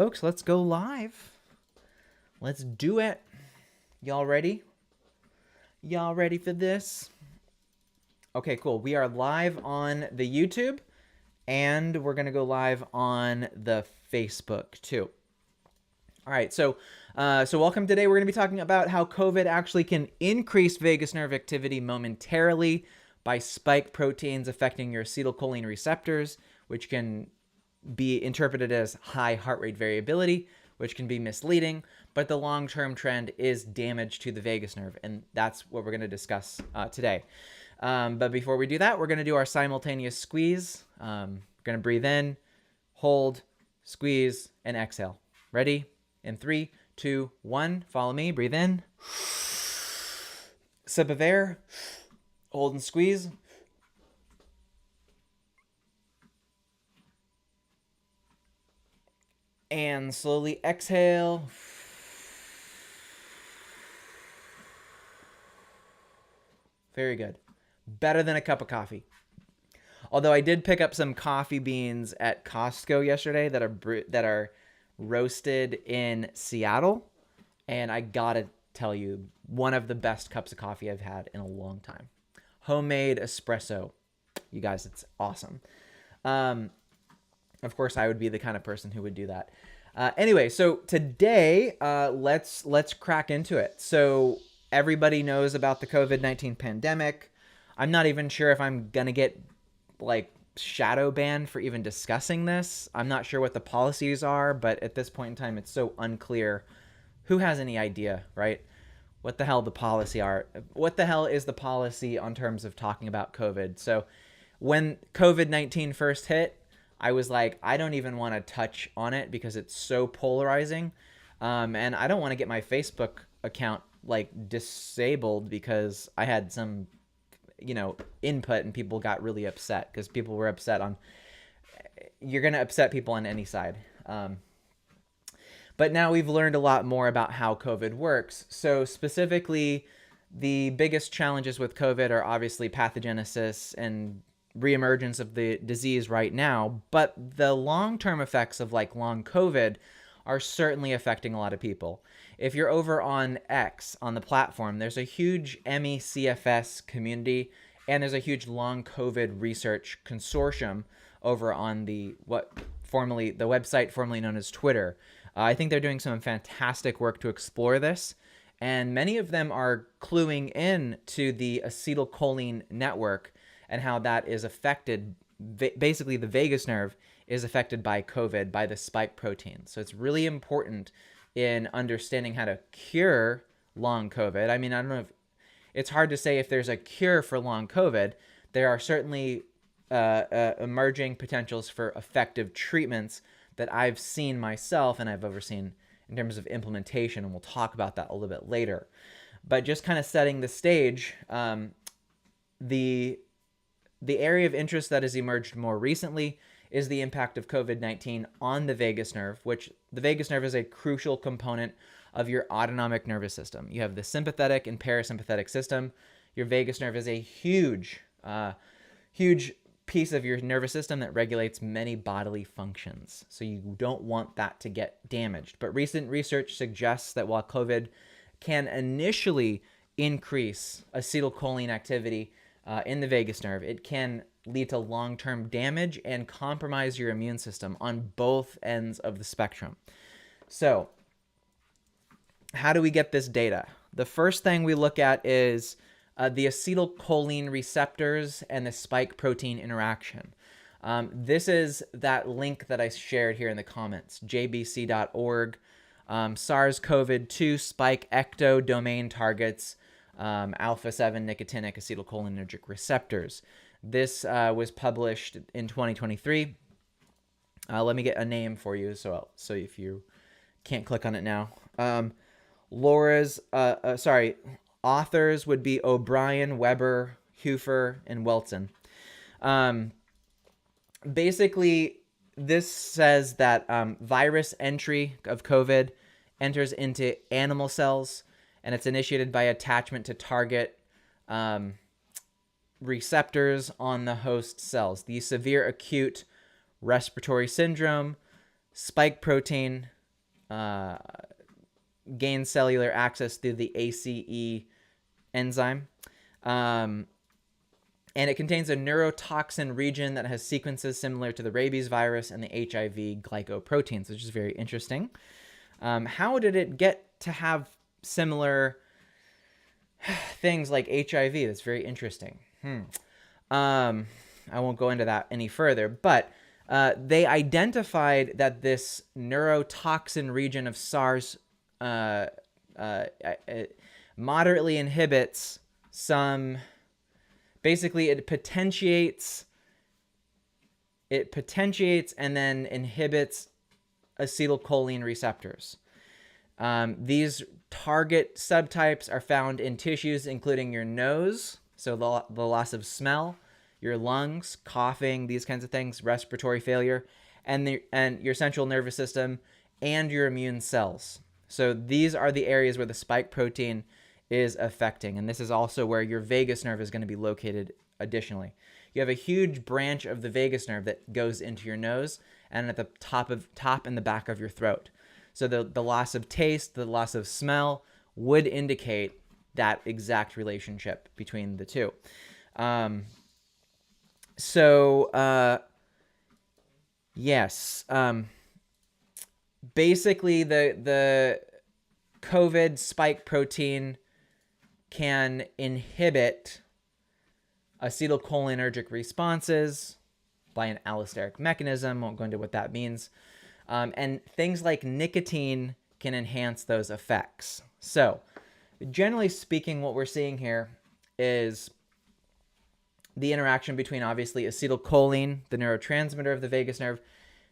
Folks, let's go live. Let's do it. Y'all ready? Y'all ready for this? Okay, cool. We are live on the YouTube, and we're going to go live on the Facebook too. All right, so welcome. Today we're going to be talking about how COVID actually can increase vagus nerve activity momentarily by spike proteins affecting your acetylcholine receptors, which can be interpreted as high heart rate variability, which can be misleading, but the long-term trend is damage to the vagus nerve, and that's what we're going to discuss today. But before we do that, we're going to do our simultaneous squeeze. We're going to breathe in, hold, squeeze, and exhale. Ready? In 3, 2, 1. Follow me. Breathe in. Sip of air. Hold and squeeze. And slowly exhale. Very good. Better than a cup of coffee. Although I did pick up some coffee beans at Costco yesterday that are roasted in Seattle, and I gotta tell you, one of the best cups of coffee I've had in a long time. Homemade espresso. You guys, it's awesome. Of course, I would be the kind of person who would do that. Anyway, so today, let's crack into it. So everybody knows about the COVID-19 pandemic. I'm not even sure if I'm gonna get like shadow banned for even discussing this. I'm not sure what the policies are, but at this point in time, it's so unclear. Who has any idea, right? What the hell the policy are? What the hell is the policy on terms of talking about COVID? So when COVID-19 first hit, I was like, I don't even want to touch on it because it's so polarizing. And I don't want to get my Facebook account like disabled because I had some, input and people got really upset because people were upset on, you're going to upset people on any side. But now we've learned a lot more about how COVID works. So specifically, the biggest challenges with COVID are obviously pathogenesis and reemergence of the disease right now, but the long-term effects of like long COVID are certainly affecting a lot of people. If you're over on X, on the platform, there's a huge ME/CFS community, and there's a huge long COVID research consortium over on the website formerly known as Twitter. I think they're doing some fantastic work to explore this, and many of them are cluing in to the acetylcholine network and how that is affected. Basically, the vagus nerve is affected by COVID, by the spike protein. So it's really important in understanding how to cure long COVID. I mean, I don't know if it's hard to say if there's a cure for long COVID. There are certainly emerging potentials for effective treatments that I've seen myself and I've overseen in terms of implementation, and we'll talk about that a little bit later. But just kind of setting the stage, the area of interest that has emerged more recently is the impact of COVID-19 on the vagus nerve, which the vagus nerve is a crucial component of your autonomic nervous system. You have the sympathetic and parasympathetic system. Your vagus nerve is a huge piece of your nervous system that regulates many bodily functions. So you don't want that to get damaged. But recent research suggests that while COVID can initially increase acetylcholine activity in the vagus nerve, it can lead to long-term damage and compromise your immune system on both ends of the spectrum. So how do we get this data? The first thing we look at is the acetylcholine receptors and the spike protein interaction. This is that link that I shared here in the comments, jbc.org, SARS-CoV-2 spike ecto domain targets, alpha-7 nicotinic acetylcholinergic receptors. This was published in 2023. Let me get a name for you so if you can't click on it now. Authors would be O'Brien, Weber, Hufer, and Welton. Basically, this says that virus entry of COVID enters into animal cells, and it's initiated by attachment to target receptors on the host cells. The severe acute respiratory syndrome, spike protein gains cellular access through the ACE enzyme. And it contains a neurotoxin region that has sequences similar to the rabies virus and the HIV glycoproteins, which is very interesting. How did it get to have similar things like HIV? That's very interesting. I won't go into that any further, but they identified that this neurotoxin region of SARS moderately inhibits some. Basically, it potentiates and then inhibits acetylcholine receptors. These target subtypes are found in tissues including your nose, so the loss of smell, your lungs, coughing, these kinds of things, respiratory failure, and your central nervous system and your immune cells. So these are the areas where the spike protein is affecting, and this is also where your vagus nerve is going to be located additionally. You have a huge branch of the vagus nerve that goes into your nose and at the top and the back of your throat. So the loss of taste, the loss of smell would indicate that exact relationship between the two. Yes. Basically, the COVID spike protein can inhibit acetylcholinergic responses by an allosteric mechanism. Won't go into what that means. And things like nicotine can enhance those effects. So, generally speaking, what we're seeing here is the interaction between, obviously, acetylcholine, the neurotransmitter of the vagus nerve,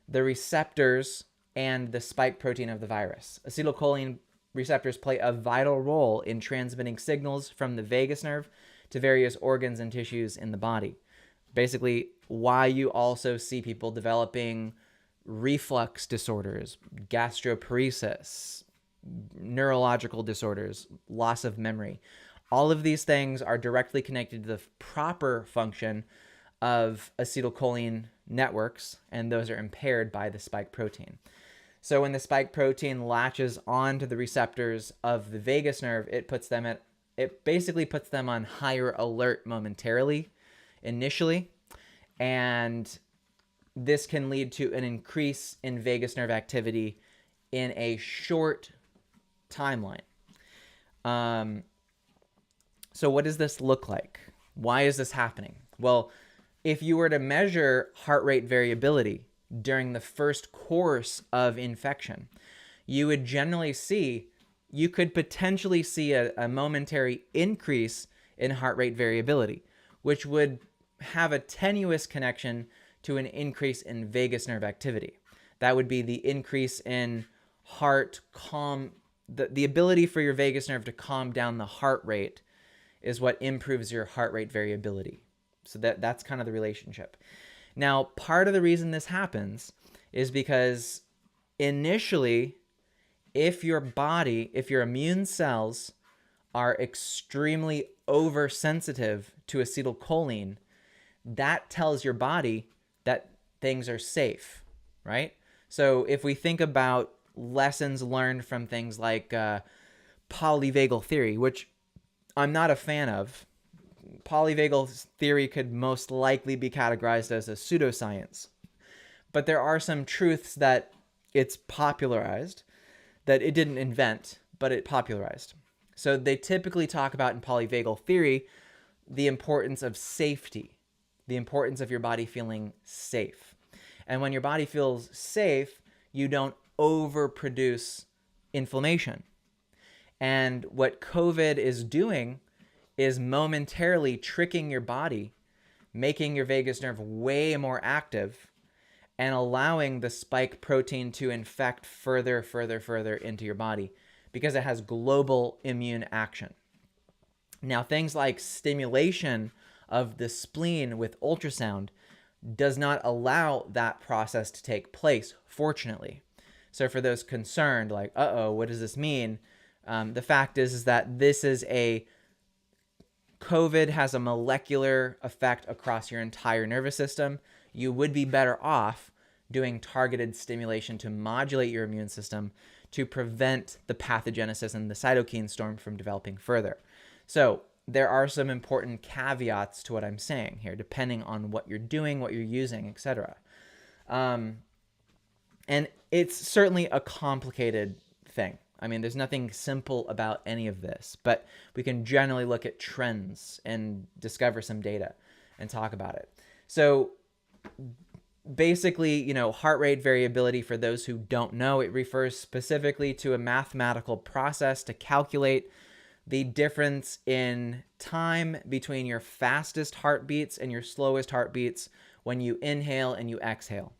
the receptors, and the spike protein of the virus. Acetylcholine receptors play a vital role in transmitting signals from the vagus nerve to various organs and tissues in the body. Basically, why you also see people developing reflux disorders, gastroparesis, neurological disorders, loss of memory. All of these things are directly connected to the proper function of acetylcholine networks, and those are impaired by the spike protein. So when the spike protein latches onto the receptors of the vagus nerve, it basically puts them on higher alert momentarily, initially, and this can lead to an increase in vagus nerve activity in a short timeline. So what does this look like? Why is this happening? Well, if you were to measure heart rate variability during the first course of infection, you would generally see, you could potentially see a momentary increase in heart rate variability, which would have a tenuous connection to an increase in vagus nerve activity. That would be the increase in the ability for your vagus nerve to calm down the heart rate is what improves your heart rate variability. So that's kind of the relationship. Now, part of the reason this happens is because initially, if your immune cells are extremely oversensitive to acetylcholine, that tells your body that things are safe, right? So if we think about lessons learned from things like polyvagal theory, which I'm not a fan of. Polyvagal theory could most likely be categorized as a pseudoscience. But there are some truths that it's popularized, that it didn't invent, but it popularized. So they typically talk about in polyvagal theory the importance of safety, the importance of your body feeling safe. And when your body feels safe, you don't overproduce inflammation. And what COVID is doing is momentarily tricking your body, making your vagus nerve way more active, and allowing the spike protein to infect further into your body because it has global immune action. Now, things like stimulation of the spleen with ultrasound does not allow that process to take place, fortunately. So for those concerned, like, what does this mean? The fact is that COVID has a molecular effect across your entire nervous system. You would be better off doing targeted stimulation to modulate your immune system to prevent the pathogenesis and the cytokine storm from developing further. So there are some important caveats to what I'm saying here, depending on what you're doing, what you're using, etc. And it's certainly a complicated thing. I mean, there's nothing simple about any of this, but we can generally look at trends and discover some data and talk about it. So basically, heart rate variability, for those who don't know, it refers specifically to a mathematical process to calculate the difference in time between your fastest heartbeats and your slowest heartbeats when you inhale and you exhale.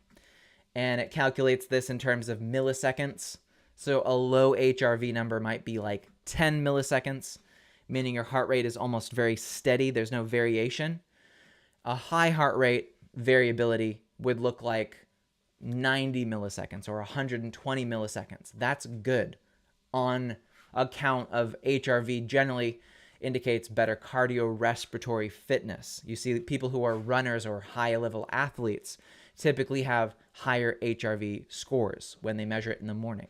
And it calculates this in terms of milliseconds. So a low HRV number might be like 10 milliseconds, meaning your heart rate is almost very steady. There's no variation. A high heart rate variability would look like 90 milliseconds or 120 milliseconds. That's good. On account of HRV generally indicates better cardiorespiratory fitness. You see people who are runners or high-level athletes typically have higher HRV scores when they measure it in the morning.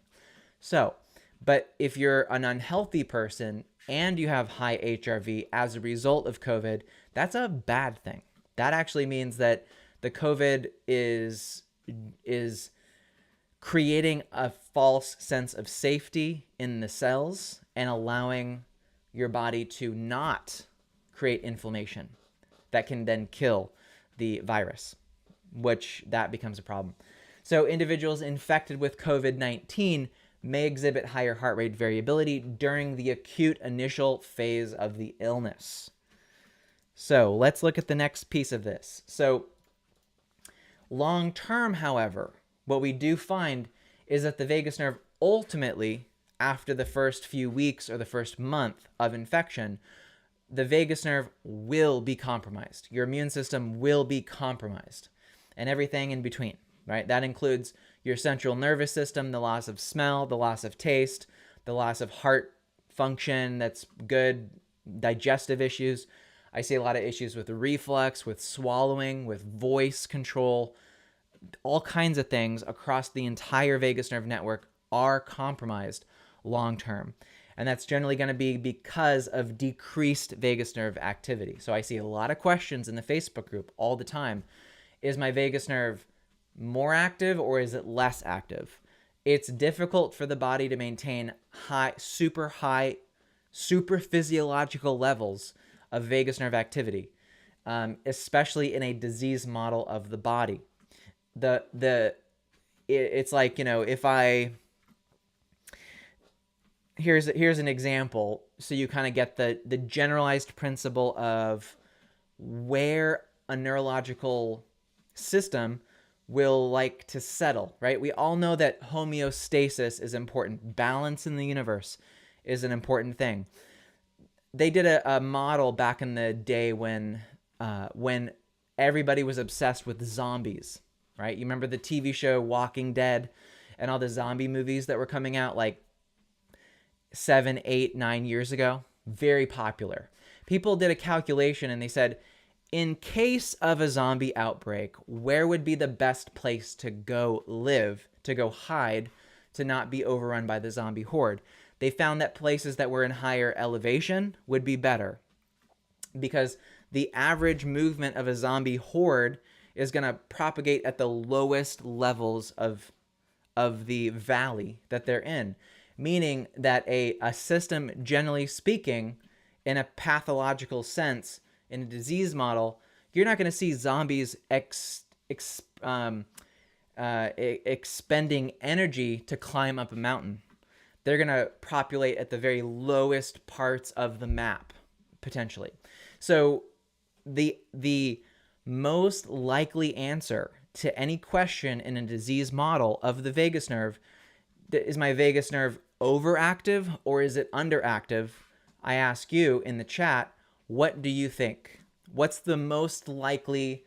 So, but if you're an unhealthy person and you have high HRV as a result of COVID, that's a bad thing. That actually means that the COVID is creating a false sense of safety in the cells and allowing your body to not create inflammation that can then kill the virus, which that becomes a problem. So individuals infected with COVID-19 may exhibit higher heart rate variability during the acute initial phase of the illness. So let's look at the next piece of this. So long term, however, what we do find is that the vagus nerve ultimately, after the first few weeks or the first month of infection, the vagus nerve will be compromised. Your immune system will be compromised, and everything in between, right? That includes your central nervous system, the loss of smell, the loss of taste, the loss of heart function that's good, digestive issues. I see a lot of issues with reflux, with swallowing, with voice control. All kinds of things across the entire vagus nerve network are compromised long term. And that's generally going to be because of decreased vagus nerve activity. So I see a lot of questions in the Facebook group all the time. Is my vagus nerve more active or is it less active? It's difficult for the body to maintain super physiological levels of vagus nerve activity, especially in a disease model of the body. It's like, if here's an example, so you kind of get the generalized principle of where a neurological system will like to settle, right? We all know that homeostasis is important. Balance in the universe is an important thing. They did a model back in the day when everybody was obsessed with zombies, right? You remember the TV show Walking Dead and all the zombie movies that were coming out like 7, 8, 9 years ago? Very popular. People did a calculation and they said, in case of a zombie outbreak, where would be the best place to go live, to go hide, to not be overrun by the zombie horde? They found that places that were in higher elevation would be better because the average movement of a zombie horde is going to propagate at the lowest levels of the valley that they're in, meaning that a system, generally speaking, in a pathological sense, in a disease model, you're not going to see zombies expending energy to climb up a mountain. They're going to populate at the very lowest parts of the map, potentially. So the most likely answer to any question in a disease model of the vagus nerve, is my vagus nerve overactive or is it underactive? I ask you in the chat, what do you think? What's the most likely,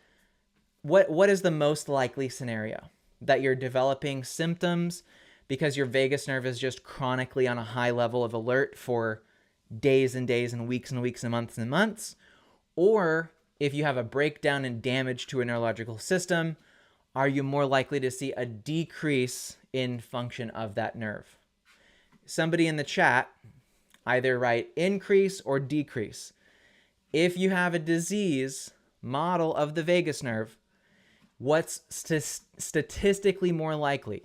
what is the most likely scenario? That you're developing symptoms because your vagus nerve is just chronically on a high level of alert for days and days and weeks and months, or if you have a breakdown and damage to a neurological system, are you more likely to see a decrease in function of that nerve? Somebody in the chat either write increase or decrease. If you have a disease model of the vagus nerve, what's statistically more likely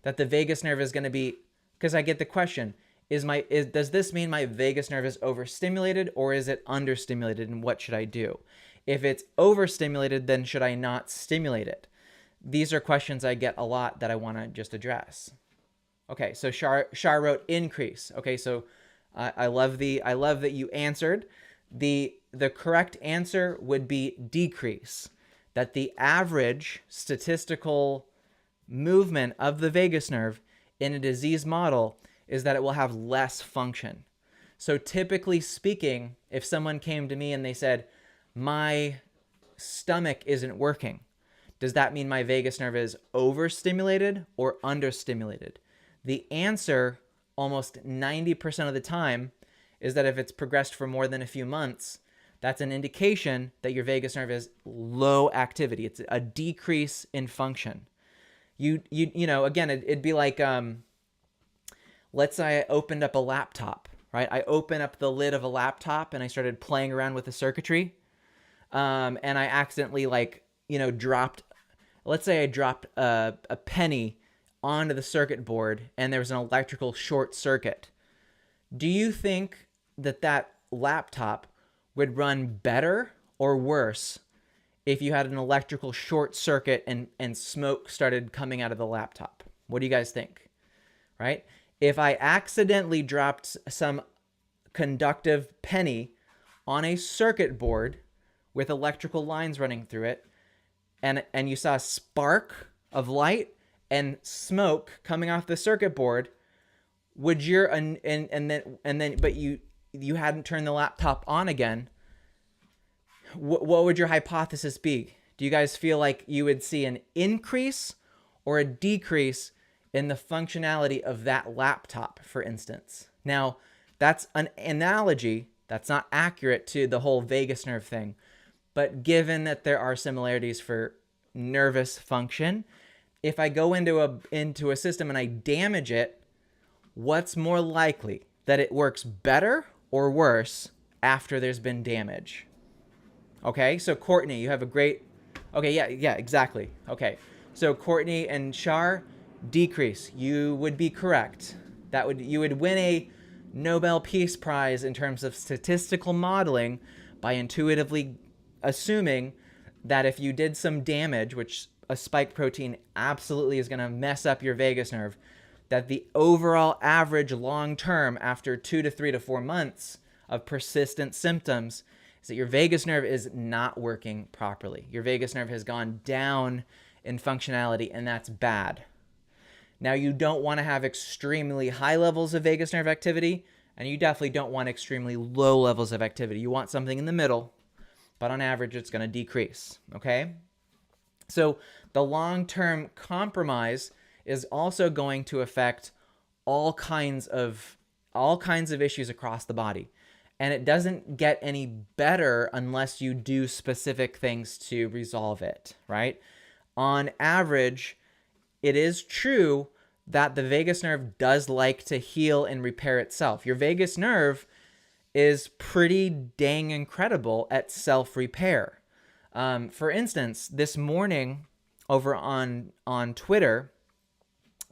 that the vagus nerve is going to be? Because I get the question, does this mean my vagus nerve is overstimulated or is it understimulated, and what should I do? If it's overstimulated, then should I not stimulate it? These are questions I get a lot that I want to just address. Okay, so Shar wrote increase. Okay, so I love that you answered. The correct answer would be decrease. That the average statistical movement of the vagus nerve in a disease model is that it will have less function. So typically speaking, if someone came to me and they said, my stomach isn't working, does that mean my vagus nerve is overstimulated or understimulated? The answer, almost 90% of the time, is that if it's progressed for more than a few months, that's an indication that your vagus nerve is low activity. It's a decrease in function. You know, again, it'd be like, let's say I opened up a laptop, right? I open up the lid of a laptop and I started playing around with the circuitry, and I accidentally, like, you know, let's say I dropped a penny onto the circuit board and there was an electrical short circuit. Do you think that laptop would run better or worse if you had an electrical short circuit and smoke started coming out of the laptop? What do you guys think? Right? If I accidentally dropped some conductive penny on a circuit board with electrical lines running through it, and you saw a spark of light and smoke coming off the circuit board, would your but you hadn't turned the laptop on again, what would your hypothesis be? Do you guys feel like you would see an increase or a decrease in the functionality of that laptop, for instance? Now, that's an analogy. That's not accurate to the whole vagus nerve thing. But given that there are similarities for nervous function, if I go into a system and I damage it, what's more likely? That it works better or worse after there's been damage? Okay, so Courtney, you have a great... Okay, yeah, exactly. Okay, so Courtney and Shar, decrease. You would be correct. You would win a Nobel Peace Prize in terms of statistical modeling by intuitively assuming that if you did some damage, which a spike protein absolutely is going to mess up your vagus nerve, that the overall average long term after 2 to 3 to 4 months of persistent symptoms is that your vagus nerve is not working properly. Your vagus nerve has gone down in functionality, and that's bad. Now, you don't want to have extremely high levels of vagus nerve activity, and you definitely don't want extremely low levels of activity. You want something in the middle, but on average, it's going to decrease, okay? So the long-term compromise is also going to affect all kinds of issues across the body. And it doesn't get any better unless you do specific things to resolve it, right? On average, it is true that the vagus nerve does like to heal and repair itself. Your vagus nerve is pretty dang incredible at self-repair. For instance, this morning over on Twitter,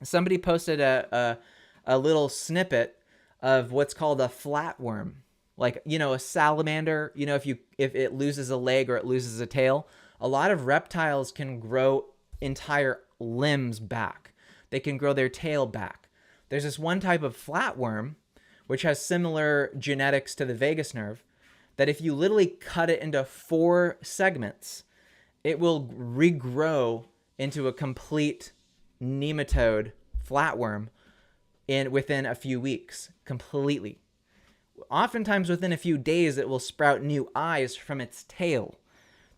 somebody posted a little snippet of what's called a flatworm. Like, you know, a salamander, you know, if it loses a leg or it loses a tail, a lot of reptiles can grow entire limbs back. They can grow their tail back. There's this one type of flatworm, which has similar genetics to the vagus nerve, that if you literally cut it into 4 segments, it will regrow into a complete nematode flatworm within a few weeks, completely. Oftentimes within a few days, it will sprout new eyes from its tail.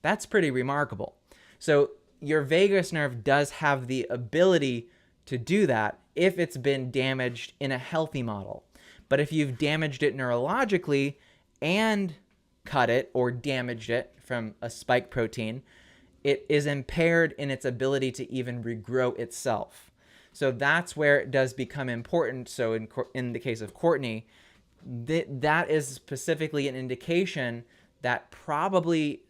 That's pretty remarkable. So your vagus nerve does have the ability to do that if it's been damaged in a healthy model. But if you've damaged it neurologically and cut it or damaged it from a spike protein, it is impaired in its ability to even regrow itself. So that's where it does become important. So in the case of Courtney, that is specifically an indication that probably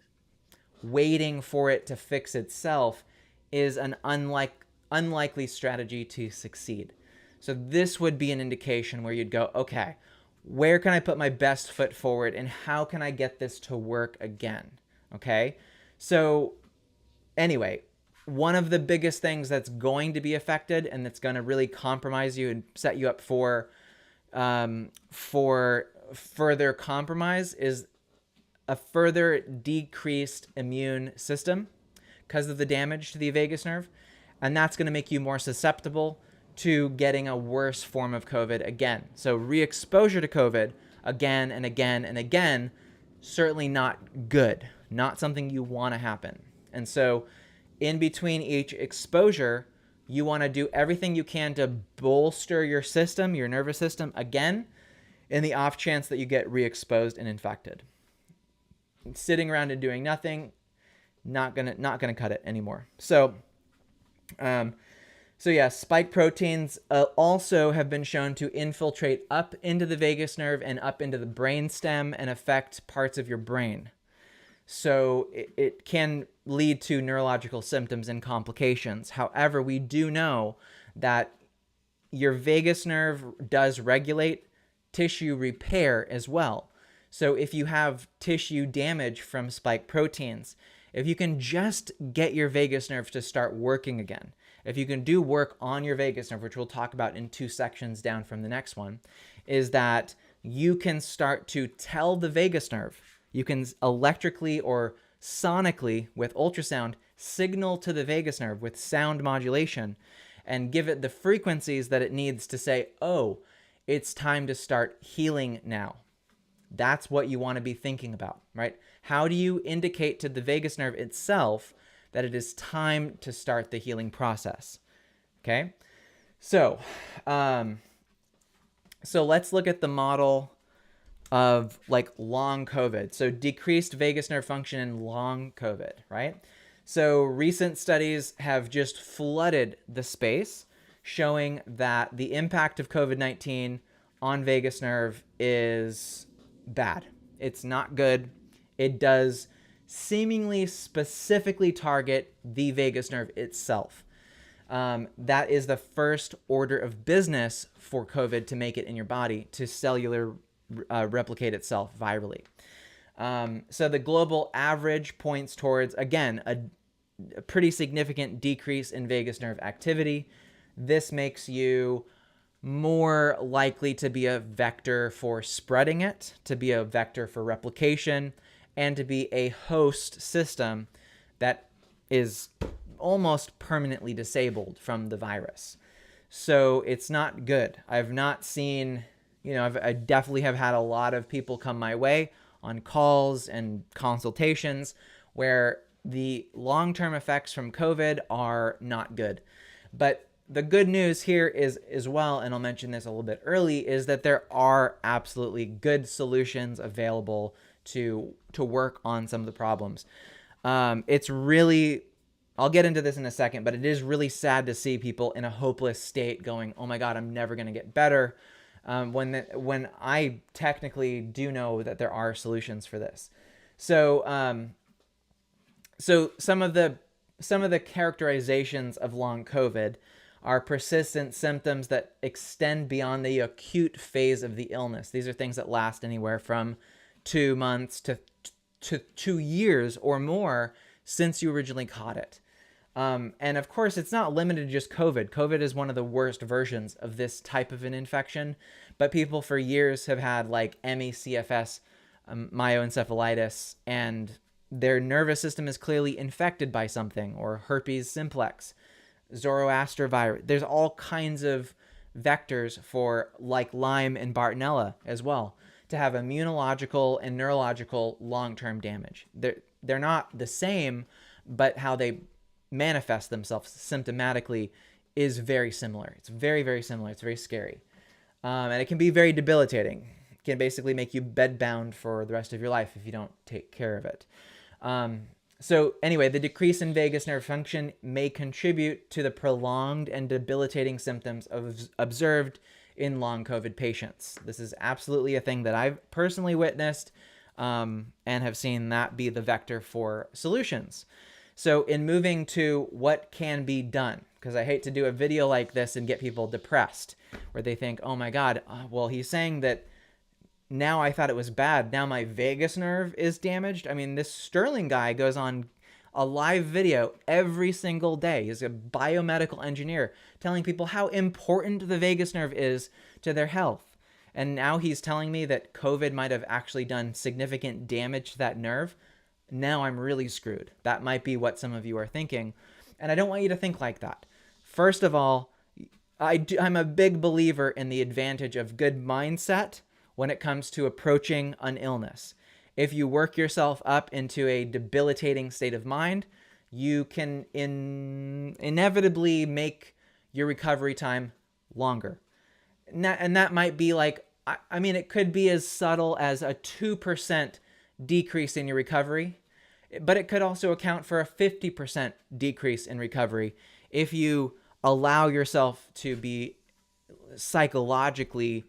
waiting for it to fix itself is an unlikely strategy to succeed. So this would be an indication where you'd go, okay, where can I put my best foot forward and how can I get this to work again? Okay. So anyway, one of the biggest things that's going to be affected and that's going to really compromise you and set you up for further compromise is a further decreased immune system because of the damage to the vagus nerve. And that's going to make you more susceptible to getting a worse form of COVID again. So re-exposure to COVID again and again and again, certainly not good, not something you want to happen. And so in between each exposure, you want to do everything you can to bolster your system, your nervous system again, in the off chance that you get re-exposed and infected. Sitting around and doing nothing, not gonna cut it anymore. So yeah, spike proteins also have been shown to infiltrate up into the vagus nerve and up into the brain stem and affect parts of your brain. So it can lead to neurological symptoms and complications. However, we do know that your vagus nerve does regulate tissue repair as well. So if you have tissue damage from spike proteins, if you can just get your vagus nerve to start working again, if you can do work on your vagus nerve, which we'll talk about in 2 sections down from the next one, is that you can start to tell the vagus nerve, you can electrically or sonically with ultrasound signal to the vagus nerve with sound modulation and give it the frequencies that it needs to say, oh, it's time to start healing now. That's what you want to be thinking about, right? How do you indicate to the vagus nerve itself that it is time to start the healing process? Okay, so let's look at the model of like long COVID. So decreased vagus nerve function in long COVID, right? So recent studies have just flooded the space showing that the impact of COVID-19 on vagus nerve is bad. It's not good. It does seemingly specifically target the vagus nerve itself. That is the first order of business for COVID to make it in your body, to cellular replicate itself virally. So the global average points towards, again, a pretty significant decrease in vagus nerve activity. This makes you more likely to be a vector for spreading it, to be a vector for replication, and to be a host system that is almost permanently disabled from the virus. So it's not good. I've not seen, I definitely have had a lot of people come my way on calls and consultations where the long-term effects from COVID are not good. But the good news here is as well, and I'll mention this a little bit early, is that there are absolutely good solutions available to work on some of the problems. It's really, I'll get into this in a second, but it is really sad to see people in a hopeless state going, oh my God, I'm never going to get better. When I technically do know that there are solutions for this. So some of the characterizations of long COVID are persistent symptoms that extend beyond the acute phase of the illness. These are things that last anywhere from 2 months to 2 years or more since you originally caught it. And of course, it's not limited to just COVID. COVID is one of the worst versions of this type of an infection, but people for years have had like ME/CFS, myoencephalitis, and their nervous system is clearly infected by something, or herpes simplex, Zoroaster virus. There's all kinds of vectors for like Lyme and Bartonella as well to have immunological and neurological long-term damage. They're not the same, but how they manifest themselves symptomatically is very similar. It's very, very similar. It's very scary. And it can be very debilitating. It can basically make you bedbound for the rest of your life if you don't take care of it. So anyway, the decrease in vagus nerve function may contribute to the prolonged and debilitating symptoms observed in long COVID patients. This is absolutely a thing that I've personally witnessed, and have seen that be the vector for solutions. So in moving to what can be done, because I hate to do a video like this and get people depressed, where they think, oh my God, well, he's saying that now I thought it was bad. Now my vagus nerve is damaged. I mean, this Sterling guy goes on a live video every single day. He's a biomedical engineer telling people how important the vagus nerve is to their health. And now he's telling me that COVID might have actually done significant damage to that nerve. Now I'm really screwed. That might be what some of you are thinking. And I don't want you to think like that. First of all, I'm a big believer in the advantage of good mindset when it comes to approaching an illness. If you work yourself up into a debilitating state of mind, you can inevitably make your recovery time longer. And that might be like, I mean, it could be as subtle as a 2% decrease in your recovery, but it could also account for a 50% decrease in recovery if you allow yourself to be psychologically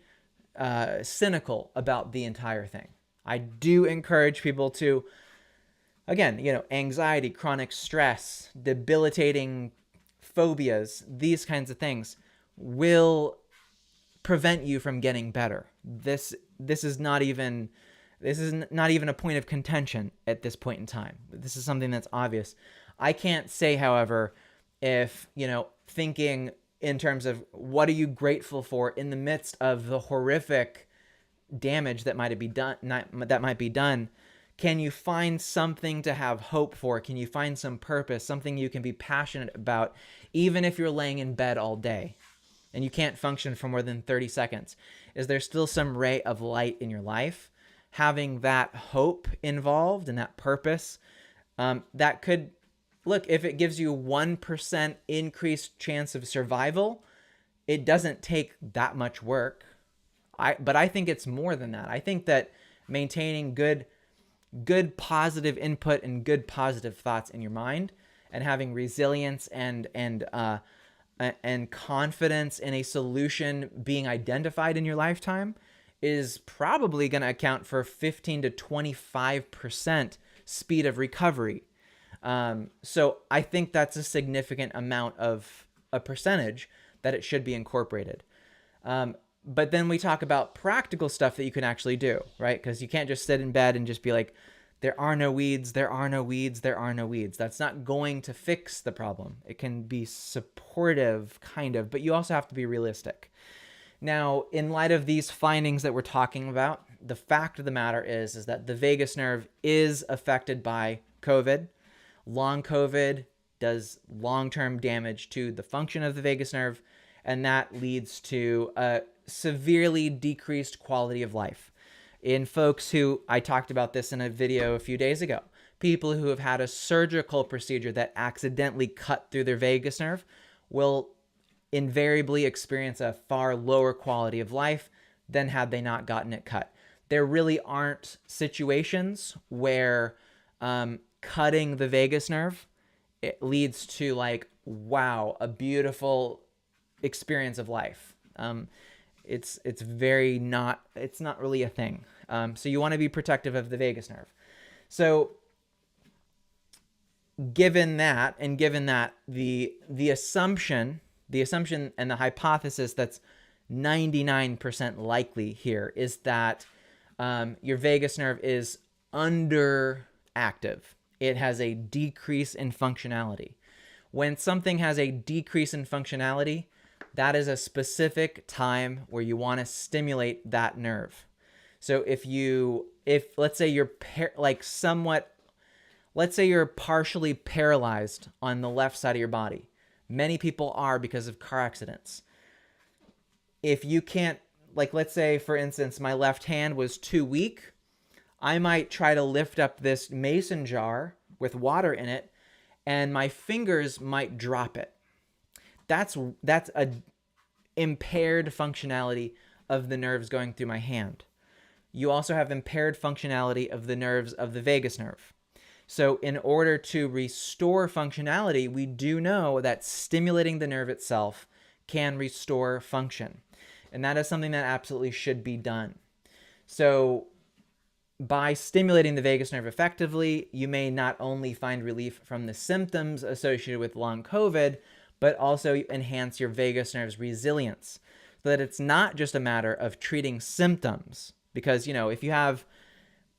cynical about the entire thing. I do encourage people to, again, anxiety, chronic stress, debilitating phobias, these kinds of things will prevent you from getting better. This is not even a point of contention at this point in time. This is something that's obvious. I can't say, however, if, thinking in terms of what are you grateful for in the midst of the horrific damage that might be done, can you find something to have hope for? Can you find some purpose, something you can be passionate about, even if you're laying in bed all day and you can't function for more than 30 seconds? Is there still some ray of light in your life? Having that hope involved and that purpose, that could, look, if it gives you 1% increased chance of survival, it doesn't take that much work. But I think it's more than that. I think that maintaining good positive input and good positive thoughts in your mind, and having resilience and confidence in a solution being identified in your lifetime is probably going to account for 15 to 25% speed of recovery. So I think that's a significant amount of a percentage that it should be incorporated. But then we talk about practical stuff that you can actually do, right? Because you can't just sit in bed and just be like, there are no weeds, there are no weeds, there are no weeds. That's not going to fix the problem. It can be supportive, kind of, but you also have to be realistic. Now, in light of these findings that we're talking about, the fact of the matter is that the vagus nerve is affected by COVID. Long COVID does long-term damage to the function of the vagus nerve, and that leads to a severely decreased quality of life. In folks who, I talked about this in a video a few days ago, people who have had a surgical procedure that accidentally cut through their vagus nerve will invariably experience a far lower quality of life than had they not gotten it cut. There really aren't situations where cutting the vagus nerve, it leads to like, wow, a beautiful experience of life. It's not really a thing. So you want to be protective of the vagus nerve. So given that the assumption and the hypothesis that's 99% likely here is that your vagus nerve is underactive. It has a decrease in functionality. When something has a decrease in functionality, that is a specific time where you want to stimulate that nerve. So if let's say you're let's say you're partially paralyzed on the left side of your body. Many people are because of car accidents. If you can't, let's say for instance, my left hand was too weak, I might try to lift up this mason jar with water in it, and my fingers might drop it. That's a impaired functionality of the nerves going through my hand. You also have impaired functionality of the nerves of the vagus nerve. So in order to restore functionality, we do know that stimulating the nerve itself can restore function. And that is something that absolutely should be done. So by stimulating the vagus nerve effectively, you may not only find relief from the symptoms associated with long COVID, but also enhance your vagus nerve's resilience, so that it's not just a matter of treating symptoms. Because,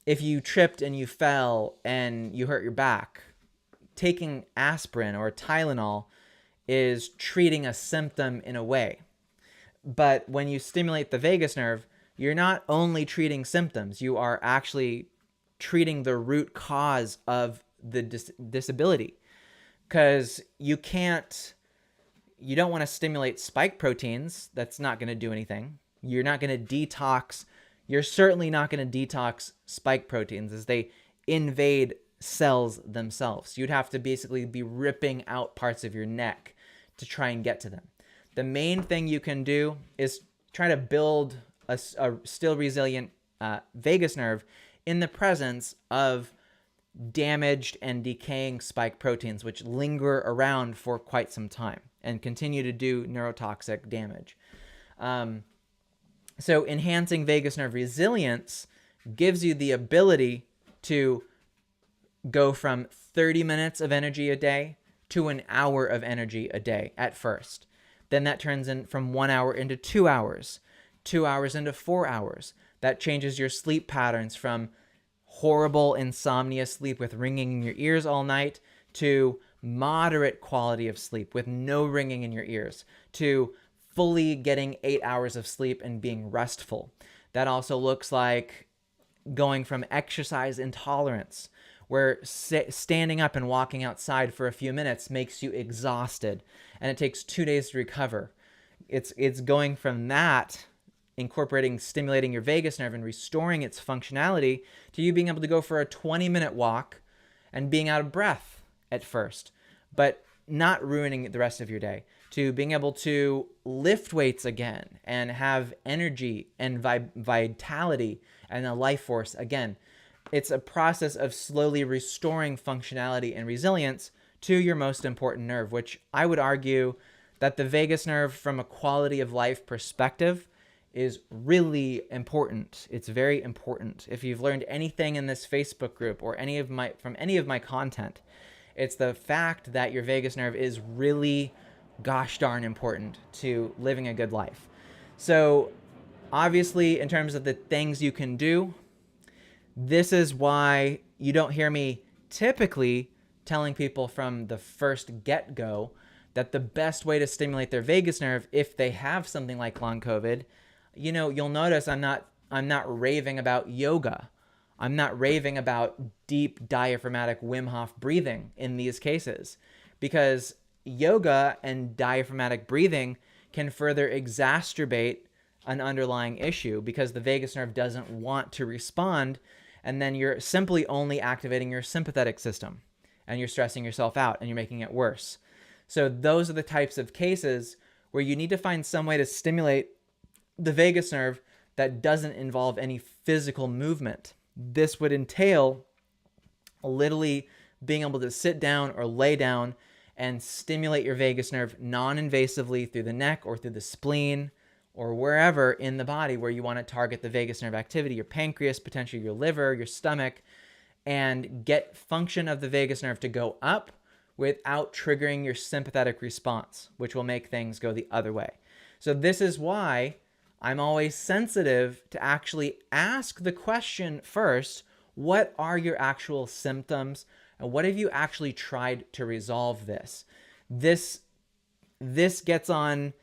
if you tripped and you fell and you hurt your back, taking aspirin or Tylenol is treating a symptom in a way. But when you stimulate the vagus nerve, you're not only treating symptoms, you are actually treating the root cause of the disability. Because you don't want to stimulate spike proteins. That's not going to do anything. You're certainly not going to detox spike proteins as they invade cells themselves. You'd have to basically be ripping out parts of your neck to try and get to them. The main thing you can do is try to build a still resilient vagus nerve in the presence of damaged and decaying spike proteins, which linger around for quite some time and continue to do neurotoxic damage. So enhancing vagus nerve resilience gives you the ability to go from 30 minutes of energy a day to an hour of energy a day at first. Then that turns in from 1 hour into 2 hours, 2 hours into 4 hours. That changes your sleep patterns from horrible insomnia sleep with ringing in your ears all night to moderate quality of sleep with no ringing in your ears to fully getting 8 hours of sleep and being restful. That also looks like going from exercise intolerance, where standing up and walking outside for a few minutes makes you exhausted and it takes 2 days to recover. It's going from that, incorporating stimulating your vagus nerve and restoring its functionality, to you being able to go for a 20-minute walk and being out of breath at first, but not ruining the rest of your day, to being able to lift weights again and have energy and vitality and a life force again. It's a process of slowly restoring functionality and resilience to your most important nerve, which I would argue that the vagus nerve, from a quality of life perspective, is really important. It's very important. If you've learned anything in this Facebook group or from any of my content, it's the fact that your vagus nerve is really gosh darn important to living a good life. So obviously, in terms of the things you can do, this is why you don't hear me typically telling people from the first get-go that the best way to stimulate their vagus nerve, if they have something like long COVID, you'll notice I'm not raving about yoga. I'm not raving about deep diaphragmatic Wim Hof breathing in these cases, because yoga and diaphragmatic breathing can further exacerbate an underlying issue because the vagus nerve doesn't want to respond, and then you're simply only activating your sympathetic system and you're stressing yourself out and you're making it worse. So those are the types of cases where you need to find some way to stimulate the vagus nerve that doesn't involve any physical movement. This would entail literally being able to sit down or lay down and stimulate your vagus nerve non-invasively through the neck or through the spleen or wherever in the body where you want to target the vagus nerve activity, your pancreas, potentially your liver, your stomach, and get function of the vagus nerve to go up without triggering your sympathetic response, which will make things go the other way. So this is why I'm always sensitive to actually ask the question first, what are your actual symptoms and what have you actually tried to resolve this? This gets on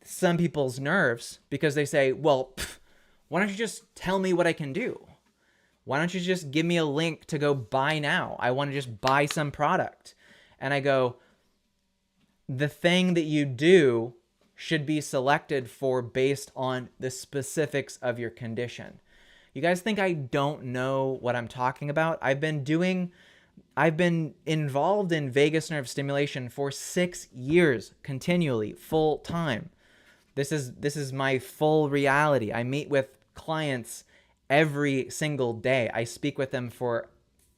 some people's nerves because they say, well, why don't you just tell me what I can do? Why don't you just give me a link to go buy now? I want to just buy some product. And I go, the thing that you do should be selected for based on the specifics of your condition. You guys think I don't know what I'm talking about? I've been involved in vagus nerve stimulation for 6 years continually, full time. This is my full reality. I meet with clients every single day. I speak with them for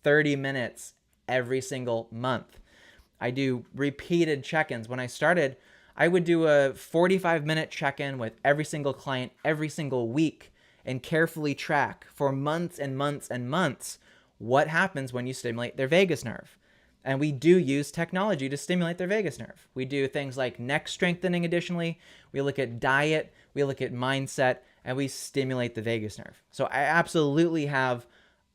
30 minutes every single month. I do repeated check-ins. When I started, I would do a 45-minute check-in with every single client every single week and carefully track for months and months and months what happens when you stimulate their vagus nerve. And we do use technology to stimulate their vagus nerve. We do things like neck strengthening additionally. We look at diet, we look at mindset, and we stimulate the vagus nerve. So I absolutely have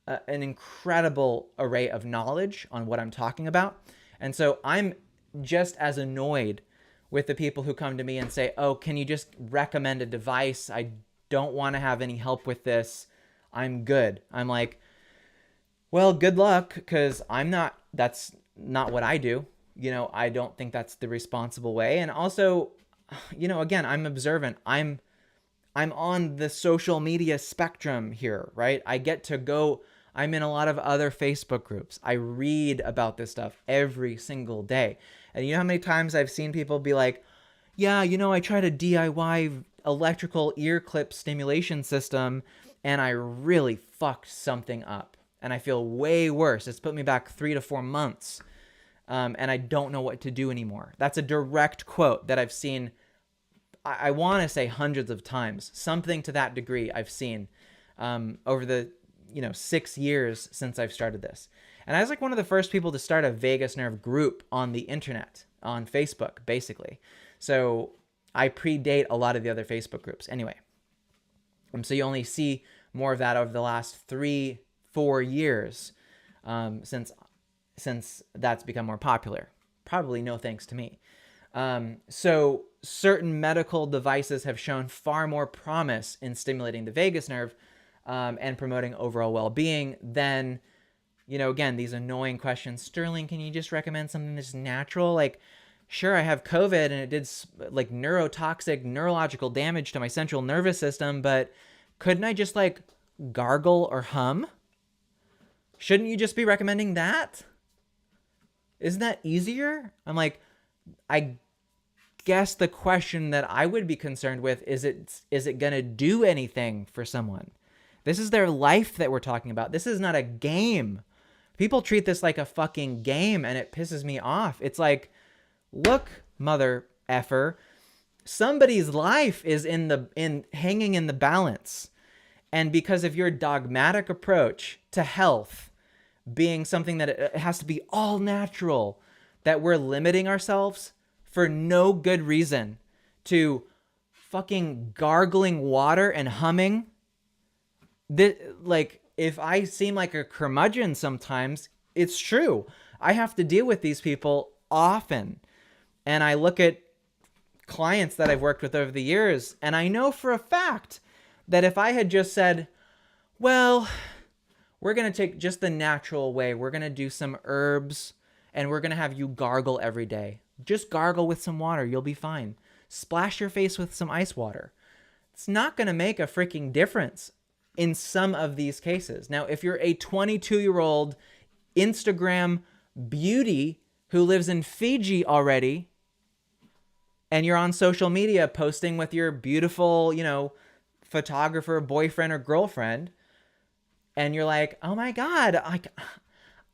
an incredible array of knowledge on what I'm talking about. And so I'm just as annoyed with the people who come to me and say, oh, can you just recommend a device? I don't want to have any help with this. I'm good. I'm like, well, good luck, because that's not what I do. I don't think that's the responsible way. And also, again, I'm observant. I'm on the social media spectrum here, right? I'm in a lot of other Facebook groups. I read about this stuff every single day. And you know how many times I've seen people be like, yeah, I tried a DIY electrical ear clip stimulation system and I really fucked something up. And I feel way worse. It's put me back 3 to 4 months. And I don't know what to do anymore. That's a direct quote that I've seen, I want to say hundreds of times. Something to that degree I've seen over the 6 years since I've started this. And I was like one of the first people to start a vagus nerve group on the internet, on Facebook, basically. So I predate a lot of the other Facebook groups. Anyway, so you only see more of that over the last 3-4 years since that's become more popular. Probably no thanks to me. So certain medical devices have shown far more promise in stimulating the vagus nerve and promoting overall well-being than, again, these annoying questions. Sterling, can you just recommend something that's natural? Like, sure, I have COVID and it did like neurotoxic neurological damage to my central nervous system, but couldn't I just like gargle or hum? Shouldn't you just be recommending that? Isn't that easier? I'm like, I guess the question that I would be concerned with is it going to do anything for someone? This is their life that we're talking about. This is not a game. People treat this like a fucking game and it pisses me off. It's like, look, mother effer, somebody's life is hanging in the balance. And because of your dogmatic approach to health being something that it has to be all natural, that we're limiting ourselves for no good reason to fucking gargling water and humming. Like, if I seem like a curmudgeon sometimes, it's true. I have to deal with these people often. And I look at clients that I've worked with over the years, and I know for a fact that if I had just said, well, we're going to take just the natural way, we're going to do some herbs, and we're going to have you gargle every day. Just gargle with some water. You'll be fine. Splash your face with some ice water. It's not going to make a freaking difference in some of these cases. Now, if you're a 22-year-old Instagram beauty who lives in Fiji already, and you're on social media posting with your beautiful, photographer, boyfriend, or girlfriend, and you're like, oh my God,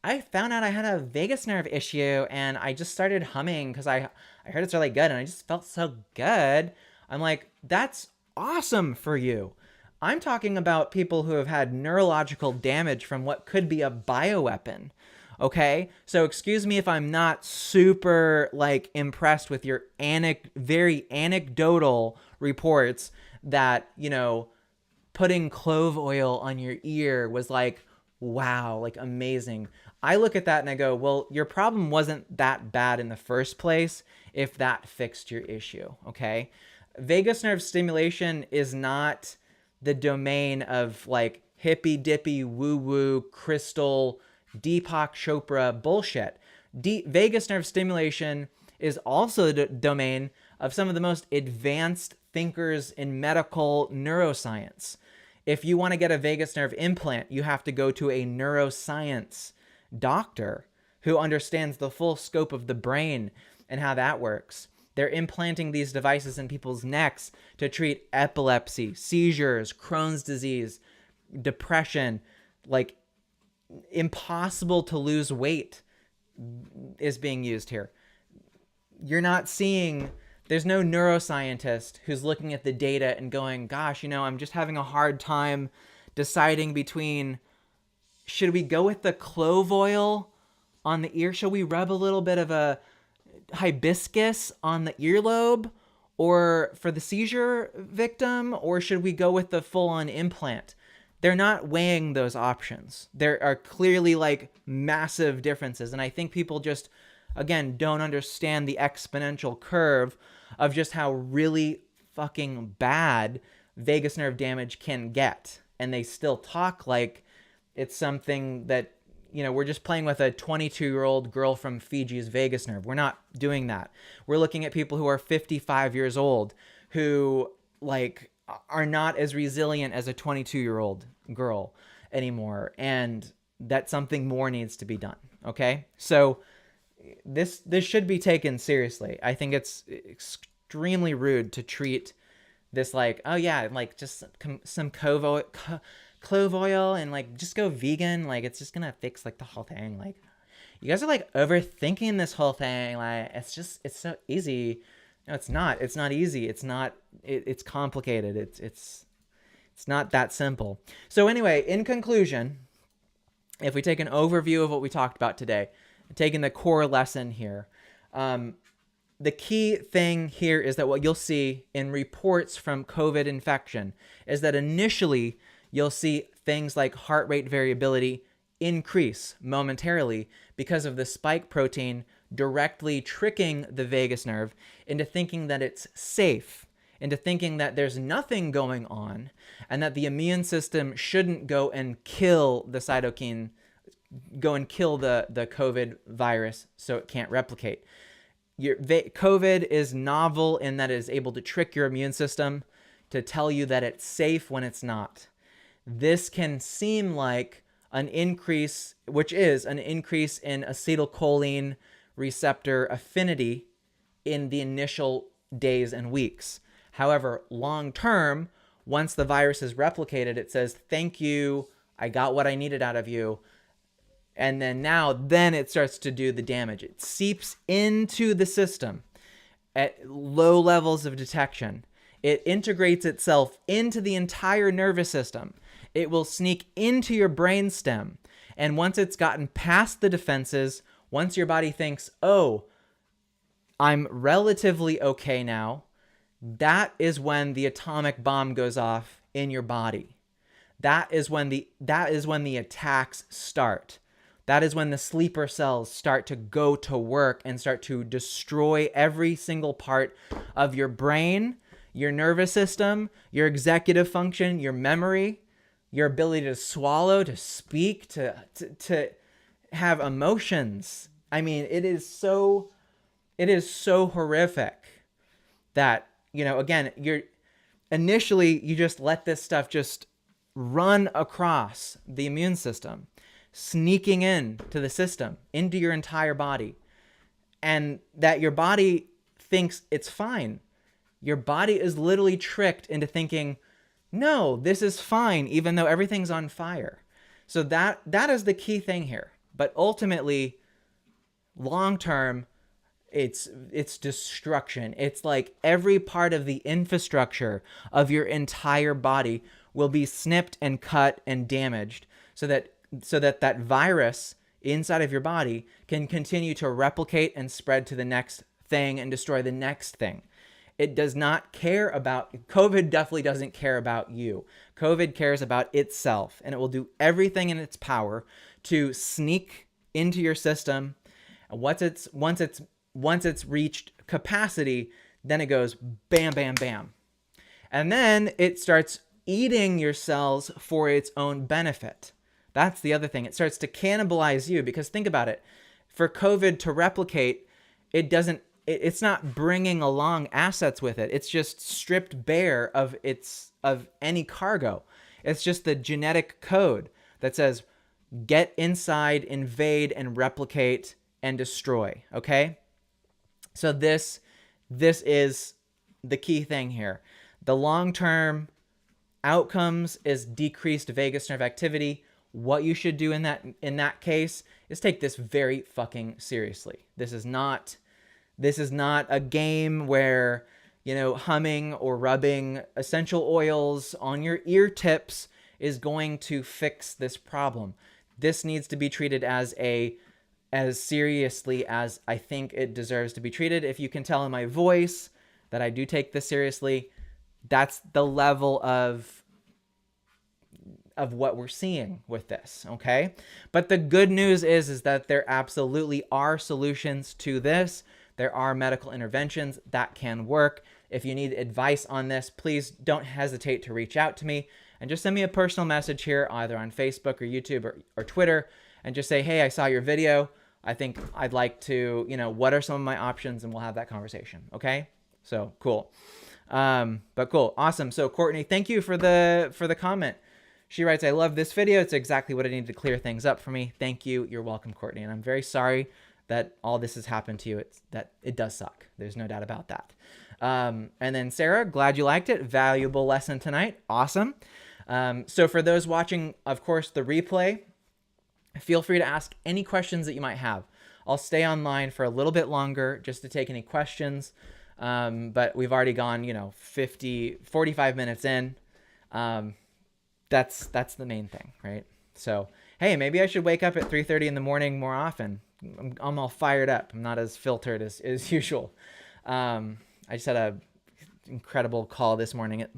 I found out I had a vagus nerve issue and I just started humming because I heard it's really good and I just felt so good. I'm like, that's awesome for you. I'm talking about people who have had neurological damage from what could be a bioweapon. Okay? So excuse me if I'm not super impressed with your very anecdotal reports that, putting clove oil on your ear was wow, amazing. I look at that and I go, well, your problem wasn't that bad in the first place if that fixed your issue, okay? Vagus nerve stimulation is not the domain of hippy dippy woo woo crystal Deepak Chopra bullshit. Vagus nerve stimulation is also the domain of some of the most advanced thinkers in medical neuroscience. If you want to get a vagus nerve implant, you have to go to a neuroscience doctor who understands the full scope of the brain and how that works. They're implanting these devices in people's necks to treat epilepsy, seizures, Crohn's disease, depression, impossible to lose weight is being used here. You're not seeing, there's no neuroscientist who's looking at the data and going, gosh, I'm just having a hard time deciding between, should we go with the clove oil on the ear? Should we rub a little bit of a hibiscus on the earlobe or for the seizure victim, or should we go with the full-on implant? They're not weighing those options. There are clearly like massive differences. And I think people just, again, don't understand the exponential curve of just how really fucking bad vagus nerve damage can get. And they still talk like it's something that, we're just playing with a 22-year-old girl from Fiji's vagus nerve. We're not doing that. We're looking at people who are 55 years old who like are not as resilient as a 22-year-old girl anymore. And that something more needs to be done. Okay. So this should be taken seriously. I think it's extremely rude to treat this like, oh yeah, like just some clove oil and like just go vegan, like it's just gonna fix like the whole thing. Like, you guys are like overthinking this whole thing. Like, it's so easy. No, it's not easy. It's complicated. It's not that simple. So anyway, in conclusion, if we take an overview of what we talked about today, taking the core lesson here, the key thing here is that what you'll see in reports from COVID infection is that initially you'll see things like heart rate variability increase momentarily because of the spike protein directly tricking the vagus nerve into thinking that it's safe, into thinking that there's nothing going on, and that the immune system shouldn't go and kill the cytokine, go and kill the COVID virus so it can't replicate. COVID is novel in that it is able to trick your immune system to tell you that it's safe when it's not. This can seem like an increase, which is an increase in acetylcholine receptor affinity in the initial days and weeks. However, long term, once the virus is replicated, it says, thank you, I got what I needed out of you. And then it starts to do the damage. It seeps into the system at low levels of detection. It integrates itself into the entire nervous system. It will sneak into your brainstem. And once it's gotten past the defenses, once your body thinks, oh, I'm relatively okay now, that is when the atomic bomb goes off in your body. That is when the attacks start. That is when the sleeper cells start to go to work and start to destroy every single part of your brain, your nervous system, your executive function, your memory, your ability to swallow, to speak, to have emotions. I mean, it is so horrific that, again, you just let this stuff just run across the immune system, sneaking in to the system, into your entire body, and that your body thinks it's fine. Your body is literally tricked into thinking, no, this is fine, even though everything's on fire. So that is the key thing here. But ultimately, long term, it's destruction. It's like every part of the infrastructure of your entire body will be snipped and cut and damaged so that virus inside of your body can continue to replicate and spread to the next thing and destroy the next thing. It does not care about, COVID definitely doesn't care about you. COVID cares about itself, and it will do everything in its power to sneak into your system. And once it's reached capacity, then it goes bam, bam, bam. And then it starts eating your cells for its own benefit. That's the other thing. It starts to cannibalize you, because think about it. For COVID to replicate, it's not bringing along assets with it. It's just stripped bare of any cargo. It's just the genetic code that says, get inside, invade, and replicate and destroy. Okay? So this is the key thing here. The long-term outcomes is decreased vagus nerve activity, what you should do in that case is take this very fucking seriously. This is not a game where, you know, humming or rubbing essential oils on your ear tips is going to fix this problem. This needs to be treated as seriously as I think it deserves to be treated. If you can tell in my voice that I do take this seriously, that's the level of what we're seeing with this, okay? But the good news is that there absolutely are solutions to this. There are medical interventions that can work. If you need advice on this, please don't hesitate to reach out to me and just send me a personal message here, either on Facebook or YouTube or Twitter, and just say, hey, I saw your video. I think I'd like to, you know, what are some of my options? And we'll have that conversation, okay? So cool. But cool, awesome. So Courtney, thank you for the comment. She writes, I love this video. It's exactly what I needed to clear things up for me. Thank you. You're welcome, Courtney. And I'm very sorry that all this has happened to you. It does suck. There's no doubt about that. And then Sarah, glad you liked it. Valuable lesson tonight. Awesome. So for those watching, of course, the replay, feel free to ask any questions that you might have. I'll stay online for a little bit longer just to take any questions. But we've already gone, you know, 45 minutes in. That's the main thing, right? So, hey, maybe I should wake up at 3:30 in the morning more often. I'm all fired up. I'm not as filtered as usual. I just had a incredible call this morning at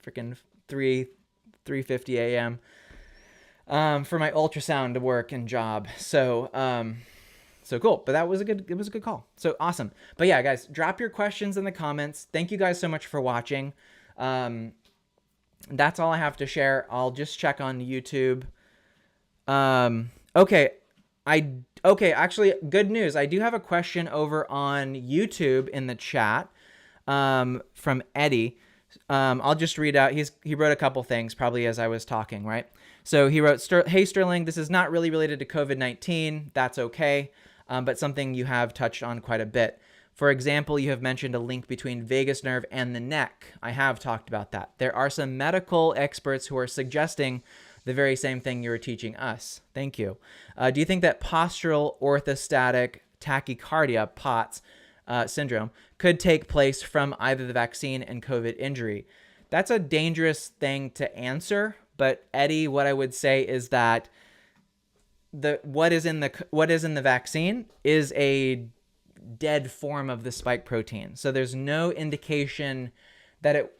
freaking 3:50 a.m. For my ultrasound work and job. So cool. But it was a good call. So awesome. But yeah, guys, drop your questions in the comments. Thank you guys so much for watching. That's all I have to share. I'll just check on YouTube. Okay. Actually, good news. I do have a question over on YouTube in the chat, from Eddie. I'll just read out. He wrote a couple things probably as I was talking, right? So he wrote, hey, Sterling, this is not really related to COVID-19. That's okay. But something you have touched on quite a bit. For example, you have mentioned a link between vagus nerve and the neck. I have talked about that. There are some medical experts who are suggesting the very same thing you were teaching us. Thank you. Do you think that postural orthostatic tachycardia, POTS, syndrome could take place from either the vaccine and COVID injury? That's a dangerous thing to answer. But Eddie, what I would say is that what is in the vaccine is a dead form of the spike protein. So there's no indication that it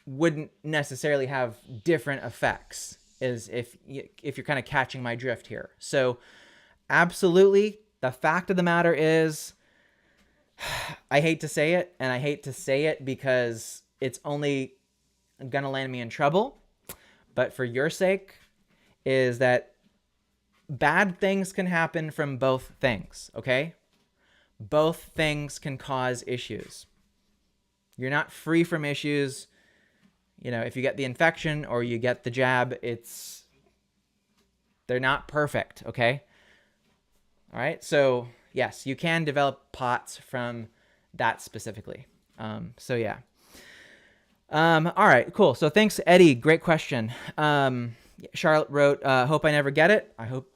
wouldn't necessarily have different effects, is if you're kind of catching my drift here. So absolutely, the fact of the matter is, I hate to say it, and I hate to say it because it's only going to land me in trouble, but for your sake, is that bad things can happen from both things, okay? Both things can cause issues. You're not free from issues. You know, if you get the infection or you get the jab, they're not perfect, okay? All right, so yes, you can develop POTS from that specifically. So yeah. All right, cool. So thanks, Eddie. Great question. Charlotte wrote, hope I never get it. I hope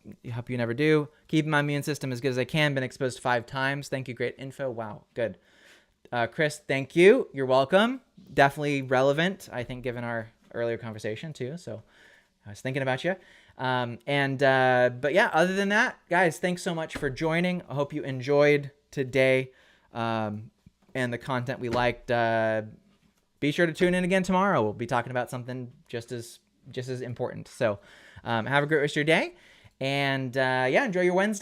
you never do. Keep my immune system as good as I can. Been exposed 5 times. Thank you. Great info. Wow. Good. Chris, thank you. You're welcome. Definitely relevant, I think, given our earlier conversation too. So I was thinking about you. But yeah, other than that, guys, thanks so much for joining. I hope you enjoyed today, and the content we liked. Be sure to tune in again tomorrow. We'll be talking about something just as important. So have a great rest of your day, and yeah, enjoy your Wednesday.